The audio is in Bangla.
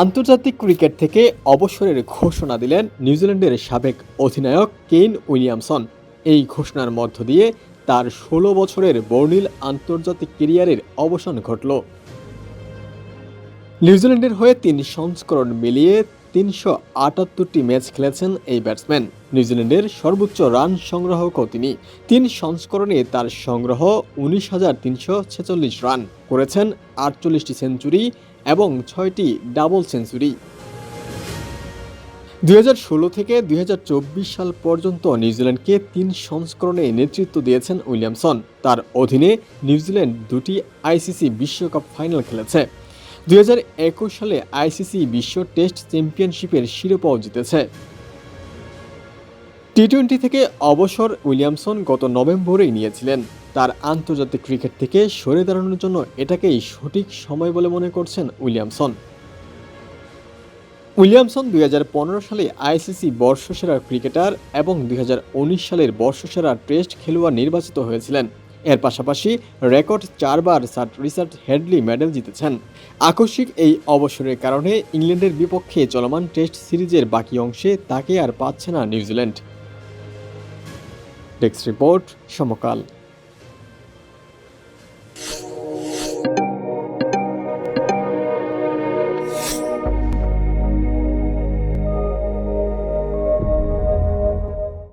আন্তর্জাতিক ক্রিকেট থেকে অবসরের ঘোষণা দিলেন নিউজিল্যান্ডের সাবেক অধিনায়ক কেইন উইলিয়ামসন। এই ঘোষণার মধ্য দিয়ে তার ১৬ বছরের বর্ণিল আন্তর্জাতিক ক্যারিয়ারের অবসান ঘটল। নিউজিল্যান্ডের হয়ে ৩ সংস্করণ মিলিয়ে ৩৭৮টি ম্যাচ খেলেছেন এই ব্যাটসম্যান। নিউজিল্যান্ডের সর্বোচ্চ রান সংগ্রাহকও তিনি। ৩ সংস্করণে তার সংগ্রহ ১৯,৩৪৬ রান, করেছেন ৪৮টি সেঞ্চুরি এবং ৬টি ডাবল সেঞ্চুরি। ২০১৬ থেকে ২০২৪ সাল পর্যন্ত নিউজিল্যান্ডকে ৩ সংস্করণে নেতৃত্ব দিয়েছেন উইলিয়ামসন। তার অধীনে নিউজিল্যান্ড ২টি আইসিসি বিশ্বকাপ ফাইনাল খেলেছে। ২০২১ সালে আইসিসি বিশ্ব টেস্ট চ্যাম্পিয়নশিপের শিরোপাও জিতেছে। টি-২০ থেকে অবসর উইলিয়ামসন গত নভেম্বরেই নিয়েছিলেন। তার আন্তর্জাতিক ক্রিকেট থেকে সরে দাঁড়ানোর জন্য এটাকেই সঠিক সময় বলে মনে করছেন উইলিয়ামসন। ২০১৫ সালে আইসিসি বর্ষসেরা ক্রিকেটার এবং ২০১৯ সালের বর্ষসেরা টেস্ট খেলোয়াড় নির্বাচিত হয়েছিলেন। এর পাশাপাশি রেকর্ড ৪ বার স্যার রিচার্ড হেডলি মেডেল জিতেছেন। আকস্মিক এই অবসরের কারণে ইংল্যান্ডের বিপক্ষে চলমান টেস্ট সিরিজের বাকি অংশে তাকে আর পাচ্ছে না নিউজিল্যান্ড। ডেস্ক রিপোর্ট, সমকাল।